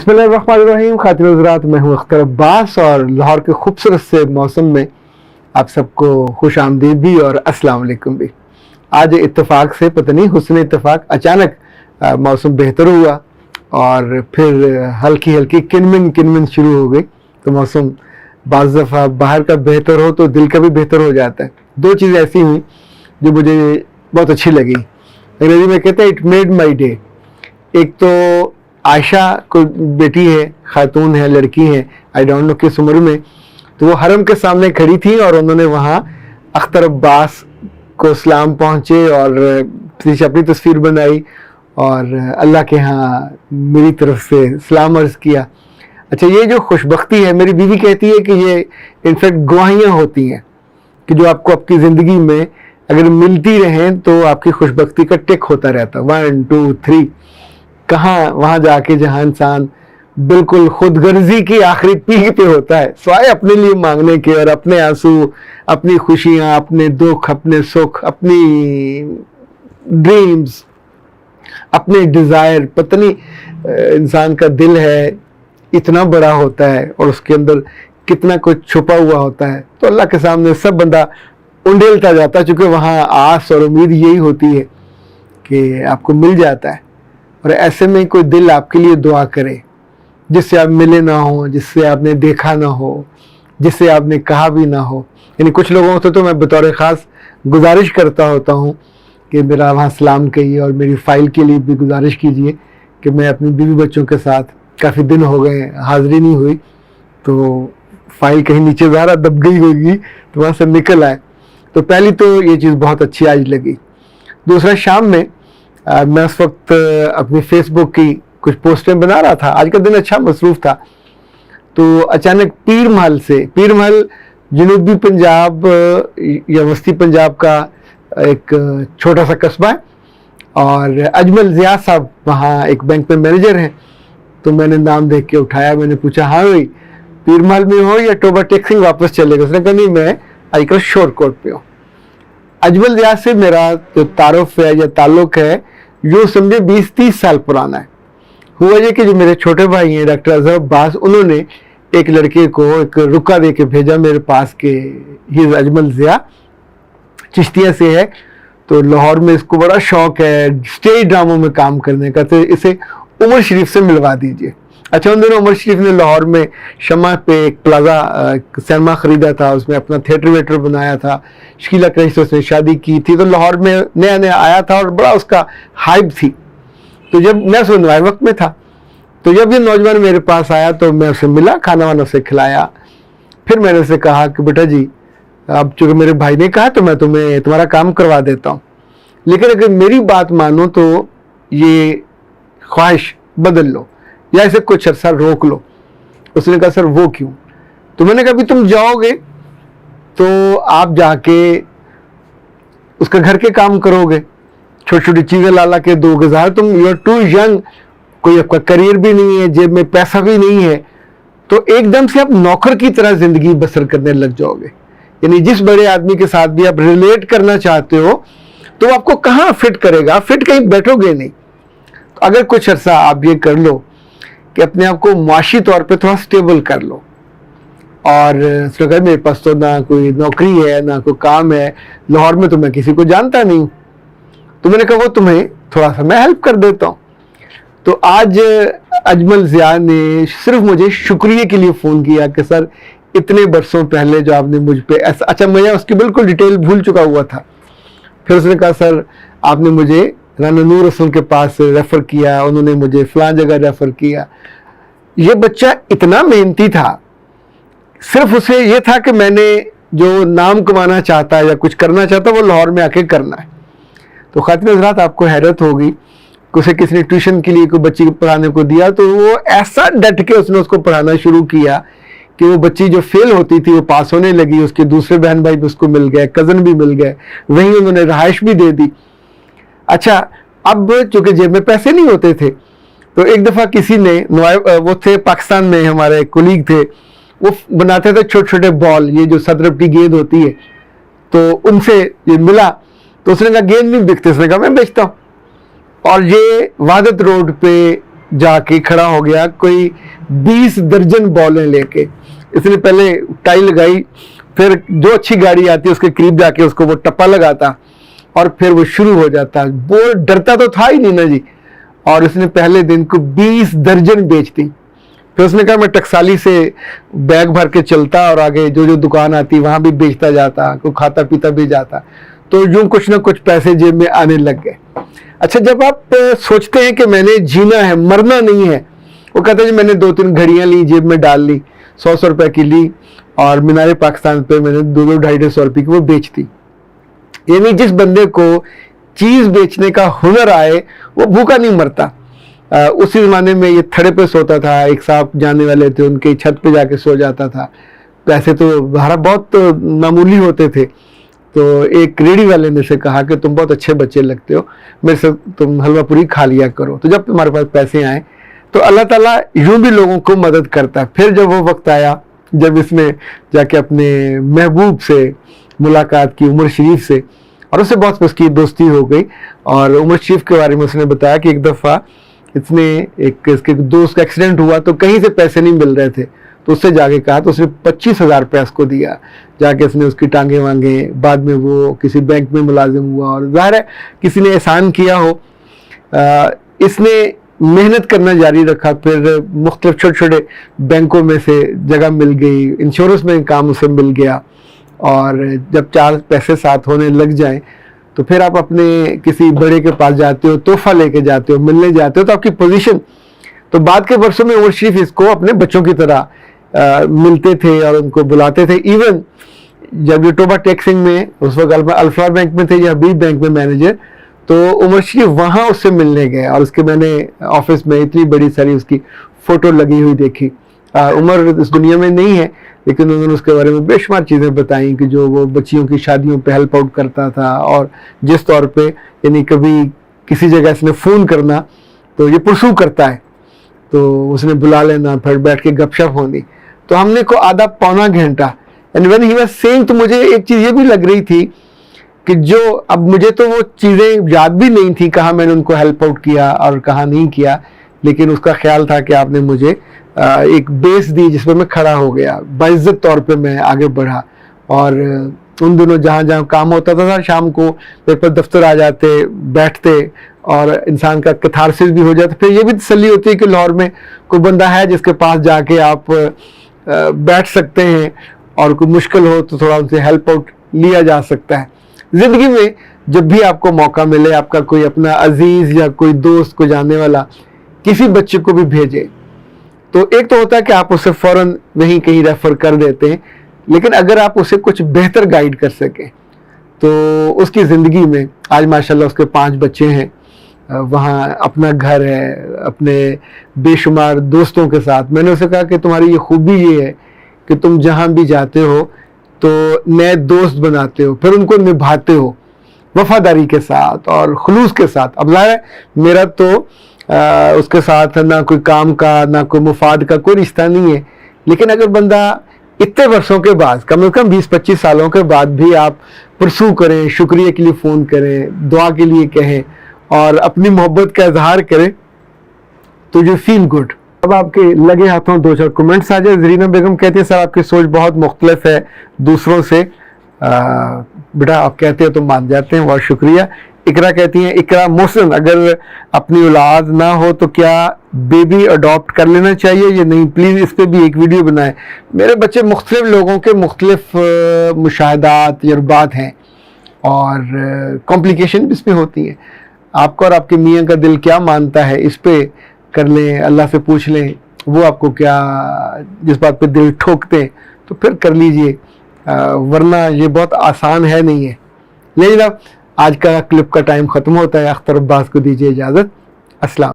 बिस्मिल्लाहिर्रहमानिर्रहीम। खातिन हज़रात, मैं हूँ अख्तर अब्बास और लाहौर के खूबसूरत से मौसम में आप सबको खुश आमदीद भी और अस्सलाम वालेकुम भी। आज इत्तेफाक से, पता नहीं हुस्न इत्तेफाक, अचानक मौसम बेहतर हुआ और फिर हल्की हल्की किनमिन शुरू हो गई। तो मौसम बाज़ दफ़ा बाहर का बेहतर हो तो दिल का भी बेहतर हो जाता है। दो चीज़ें ऐसी हुई जो मुझे बहुत अच्छी लगी। अंग्रेजी में कहते हैं इट मेड माई डे। एक तो आयशा कोई बेटी है, खातून है, लड़की है, आई डोंट नो किस उम्र में, तो वो हरम के सामने खड़ी थी और उन्होंने वहाँ अख्तर अब्बास को सलाम पहुँचे और अपनी तस्वीर बनाई और अल्लाह के यहाँ मेरी तरफ से सलाम अर्ज़ किया। अच्छा, ये जो खुशबख्ती है, मेरी बीवी कहती है कि ये इनफैक्ट गवाहियाँ होती हैं कि जो आपको आपकी ज़िंदगी में अगर मिलती रहें तो आपकी खुशबख्ती का टिक होता रहता, 1 2 3। कहाँ वहाँ जाके जहाँ इंसान बिल्कुल खुदगर्जी की आखिरी पीक पे होता है, स्वाय अपने लिए मांगने के और अपने आंसू, अपनी खुशियाँ, अपने दुख, अपने सुख, अपनी ड्रीम्स, अपने डिज़ायर। पता नहीं इंसान का दिल है इतना बड़ा होता है और उसके अंदर कितना कुछ छुपा हुआ होता है। तो अल्लाह के सामने सब बंदा उंडेलता जाता है, चूँकि वहाँ आस और उम्मीद यही होती है कि आपको मिल जाता है। और ऐसे में कोई दिल आपके लिए दुआ करे जिससे आप मिले ना हो, जिससे आपने देखा ना हो, जिससे आपने कहा भी ना हो। यानी कुछ लोगों से तो मैं बतौर ख़ास गुजारिश करता होता हूँ कि मेरा वहाँ सलाम कहिए और मेरी फ़ाइल के लिए भी गुजारिश कीजिए कि मैं अपनी बीवी बच्चों के साथ काफ़ी दिन हो गए हाज़िरी नहीं हुई, तो फ़ाइल कहीं नीचे ज़रा दब गई होगी तो वहाँ से निकल आए। तो पहली तो ये चीज़ बहुत अच्छी आज लगी। दूसरा, शाम में मैं उस वक्त अपनी फेसबुक की कुछ पोस्टें बना रहा था। आज का दिन अच्छा मसरूफ़ था, तो अचानक पीर महल जनूबी पंजाब या वस्ती पंजाब का एक छोटा सा कस्बा है और अजमल ज़िया साहब वहाँ एक बैंक में मैनेजर हैं। तो मैंने नाम देख के उठाया, मैंने पूछा, हाँ भाई पीर महल में हो या टोबा टेक्सिंग वापस चलेगा? उसने कहा नहीं, मैं आजकल शोरकोट पे हूँ। अजमल ज़िया से मेरा जो तारुफ है या ताल्लुक़ है जो समझे 20-30 साल पुराना है। हुआ ये कि जो मेरे छोटे भाई हैं डॉक्टर अजहर अब्बास, उन्होंने एक लड़के को एक रुका दे के भेजा मेरे पास के ही अजमल ज़िया चिश्तिया से है, तो लाहौर में इसको बड़ा शौक है स्टेज ड्रामों में काम करने का, तो इसे उमर शरीफ से मिलवा दीजिए। अच्छा, उन दिनों उमर शरीफ ने लाहौर में शमा पे एक प्लाजा सिनेमा ख़रीदा था, उसमें अपना थिएटर वेटर बनाया था, शकीला क्रैश से उसने शादी की थी, तो लाहौर में नया नया आया था और बड़ा उसका हाइप थी। तो जब मैं सुनवाए वक्त में था, तो जब ये नौजवान मेरे पास आया तो मैं उससे मिला, खाना वाना उसे खिलाया। फिर मैंने उसे कहा कि बेटा जी, अब चूँकि मेरे भाई ने कहा तो मैं तुम्हें तुम्हारा काम करवा देता हूँ, लेकिन अगर मेरी बात मानो तो ये ख्वाहिश बदल लो या इसे कुछ अर्सा रोक लो। उसने कहा सर वो क्यों? तो मैंने कहा भी तुम जाओगे तो आप जाके उसका घर के काम करोगे, छोटी छोटी चीज़ें ला के दोगे, ज़ाहिर तुम यू आर टू यंग, कोई आपका करियर भी नहीं है, जेब में पैसा भी नहीं है, तो एकदम से आप नौकर की तरह ज़िंदगी बसर करने लग जाओगे। यानी जिस बड़े आदमी के साथ भी आप रिलेट करना चाहते हो तो आपको कहाँ फिट करेगा, फिट कहीं बैठोगे नहीं। तो अगर कुछ अर्सा आप ये कर लो कि अपने आप को माशी तौर पे थोड़ा स्टेबल कर लो, और मेरे पास तो ना कोई नौकरी है ना कोई काम है, लाहौर में तो मैं किसी को जानता नहीं, तो मैंने कहा वो तुम्हें थोड़ा सा मैं हेल्प कर देता हूँ। तो आज अजमल ज़िया ने सिर्फ मुझे शुक्रिया के लिए फ़ोन किया कि सर इतने बरसों पहले जो आपने मुझ पे ऐसा, अच्छा मैं उसकी बिल्कुल डिटेल भूल चुका हुआ था। फिर उसने कहा सर आपने मुझे राना नूर रसूल के पास रेफ़र किया, उन्होंने मुझे फ़लाँ जगह रेफ़र किया। ये बच्चा इतना मेहनती था, सिर्फ उसे ये था कि मैंने जो नाम कमाना चाहता है या कुछ करना चाहता है वो लाहौर में आके करना है। तो खातिन हज़रात, आपको हैरत होगी कि उसे किसी ने ट्यूशन के लिए कोई बच्ची को पढ़ाने को दिया तो वो ऐसा डट के उसने उसको पढ़ाना शुरू किया कि वो बच्ची जो फेल होती थी वो पास होने लगी, उसके दूसरे बहन भाई भी उसको मिल गए, कज़न भी मिल गए, वहीं उन्होंने रहाइश भी दे दी। अच्छा, अब चूँकि जेब में पैसे नहीं होते थे तो एक दफ़ा किसी ने वो थे पाकिस्तान में हमारे कोलीग थे, वो बनाते थे छोटे छोटे बॉल, ये जो सदरब की गेंद होती है, तो उनसे ये मिला तो उसने कहा गेंद नहीं बिकते, उसने कहा मैं बेचता हूँ। और ये वहादत रोड पे جا کے کھڑا ہو گیا کوئی 20 درجن بالیں لے کے. اس نے پہلے ٹائی لگائی, پھر جو اچھی گاڑی آتی اس کے قریب جا کے اس کو وہ ٹپا لگاتا اور پھر وہ شروع ہو جاتا. بول ڈرتا تو تھا ہی نہیں نا جی. اور اس نے پہلے دن کو 20 درجن بیچ دی. پھر اس نے کہا میں ٹکسالی سے بیگ بھر کے چلتا اور آگے جو جو دکان آتی وہاں بھی بیچتا جاتا, کوئی کھاتا پیتا بھی جاتا. تو یوں کچھ نہ کچھ پیسے جیب میں آنے لگ گئے. اچھا, جب آپ سوچتے ہیں کہ میں نے جینا ہے, مرنا نہیں ہے, وہ کہتا ہے جی میں نے 2-3 گھڑیاں لی, جیب میں ڈال لی, 100 روپے کی لی اور مینار پاکستان پہ میں نے 200-250 روپے کی وہ بیچ دی. یعنی جس بندے کو چیز بیچنے کا ہنر آئے وہ بھوکا نہیں مرتا. اسی زمانے میں یہ تھڑے پہ سوتا تھا, ایک صاحب جانے والے تھے ان کی چھت پہ جا کے سو جاتا تھا. پیسے تو بہرحال بہت معمولی ہوتے تھے. تو ایک ریڑھی والے نے سے کہا کہ تم بہت اچھے بچے لگتے ہو, میرے سے تم حلوہ پوری کھا لیا کرو. تو جب تمہارے پاس پیسے آئے تو اللہ تعالیٰ یوں بھی لوگوں کو مدد کرتا ہے. پھر جب وہ وقت آیا جب اس نے جا کے اپنے محبوب سے ملاقات کی, عمر شریف سے, اور اس سے بہت اس کی دوستی ہو گئی. اور عمر شریف کے بارے میں اس نے بتایا کہ ایک دفعہ اس نے اس کے دوست کا ایکسیڈنٹ ہوا تو کہیں سے پیسے نہیں مل رہے تھے, تو اس سے جا کے کہا, تو اس نے 25,000 روپے اس کو دیا. جا کے اس نے اس کی ٹانگیں وانگیں, بعد میں وہ کسی بینک میں ملازم ہوا. اور ظاہر ہے کسی نے احسان کیا ہو. اس نے محنت کرنا جاری رکھا, پھر مختلف چھوٹے چھوٹے بینکوں میں سے جگہ مل گئی, انشورنس میں کام اسے مل گیا. اور جب 4 پیسے ساتھ ہونے لگ جائیں تو پھر آپ اپنے کسی بڑے کے پاس جاتے ہو, تحفہ لے کے جاتے ہو, ملنے جاتے ہو, تو آپ کی پوزیشن. تو بعد کے برسوں میں عمر شریف اس کو اپنے بچوں کی طرح ملتے تھے اور ان کو بلاتے تھے. ایون جب یہ ٹوبا ٹیکسنگ میں اس وقت الفلاور بینک میں تھے یا حبیب بینک میں مینیجر, تو عمر شریف وہاں اس سے ملنے گئے اور اس کے میں نے آفس میں اتنی بڑی ساری اس کی فوٹو لگی ہوئی دیکھی. عمر اس دنیا میں نہیں ہے لیکن انہوں نے اس کے بارے میں بے شمار چیزیں بتائیں کہ جو وہ بچیوں کی شادیوں پہ ہیلپ آؤٹ کرتا تھا, اور جس طور پہ یعنی کبھی کسی جگہ اس نے فون کرنا تو یہ پرسو کرتا ہے, تو اس نے بلا لینا, پھر بیٹھ کے گپ شپ ہونی. تو ہم نے کو آدھا پونا گھنٹہ, and when he was seeing, تو مجھے ایک چیز یہ بھی لگ رہی تھی کہ جو اب مجھے تو وہ چیزیں یاد بھی نہیں تھی کہاں میں نے ان کو ہیلپ آؤٹ کیا اور کہاں نہیں کیا, لیکن اس کا خیال تھا کہ آپ نے مجھے ایک بیس دی جس پہ میں کھڑا ہو گیا, باعزت طور پہ میں آگے بڑھا. اور ان دنوں جہاں جہاں کام ہوتا تھا شام کو پیپر دفتر آ جاتے, بیٹھتے اور انسان کا کتھارسس بھی ہو جاتا. پھر یہ بھی تسلی ہوتی ہے کہ لاہور میں کوئی بندہ ہے جس کے پاس جا کے آپ بیٹھ سکتے ہیں اور کوئی مشکل ہو تو تھوڑا ان سے ہیلپ آؤٹ لیا جا سکتا ہے. زندگی میں جب بھی آپ کو موقع ملے, آپ کا کوئی اپنا عزیز یا کوئی دوست کو جاننے والا کسی بچے کو بھی بھیجے, تو ایک تو ہوتا ہے کہ آپ اسے فوراً وہیں کہیں ریفر کر دیتے ہیں, لیکن اگر آپ اسے کچھ بہتر گائیڈ کر سکیں تو اس کی زندگی میں آج ماشاءاللہ اس کے 5 بچے ہیں, وہاں اپنا گھر ہے, اپنے بے شمار دوستوں کے ساتھ. میں نے اسے کہا کہ تمہاری یہ خوبی یہ ہے کہ تم جہاں بھی جاتے ہو تو نئے دوست بناتے ہو, پھر ان کو نبھاتے ہو وفاداری کے ساتھ اور خلوص کے ساتھ. اب ظاہر ہے میرا تو اس کے ساتھ نہ کوئی کام کا نہ کوئی مفاد کا کوئی رشتہ نہیں ہے, لیکن اگر بندہ اتنے برسوں کے بعد, کم از کم 20-25 سالوں کے بعد بھی آپ پرسو کریں, شکریہ کے لیے فون کریں, دعا کے لیے کہیں اور اپنی محبت کا اظہار کریں, تو یو فیل گڈ. اب آپ کے لگے ہاتھوں 2-4 کمنٹس آ جائے. زرینہ بیگم کہتی ہے سر آپ کی سوچ بہت مختلف ہے دوسروں سے. بیٹا آپ کہتے ہیں تو مان جاتے ہیں, بہت شکریہ. اقرا کہتی ہیں, اقرا محسن, اگر اپنی اولاد نہ ہو تو کیا بیبی اڈاپٹ کر لینا چاہیے یا نہیں؟ پلیز اس پہ بھی ایک ویڈیو بنائیں. میرے بچے مختلف لوگوں کے مختلف مشاہدات, تجربات ہیں اور کمپلیکیشن بھی اس میں ہوتی ہیں. آپ کو اور آپ کے میاں کا دل کیا مانتا ہے اس پہ کر لیں, اللہ سے پوچھ لیں وہ آپ کو کیا, جس بات پہ دل ٹھوکتے ہیں تو پھر کر لیجئے, ورنہ یہ بہت آسان ہے نہیں ہے. لیکن اب آج کا کلپ کا ٹائم ختم ہوتا ہے. اختر عباس کو دیجیے اجازت. السلام.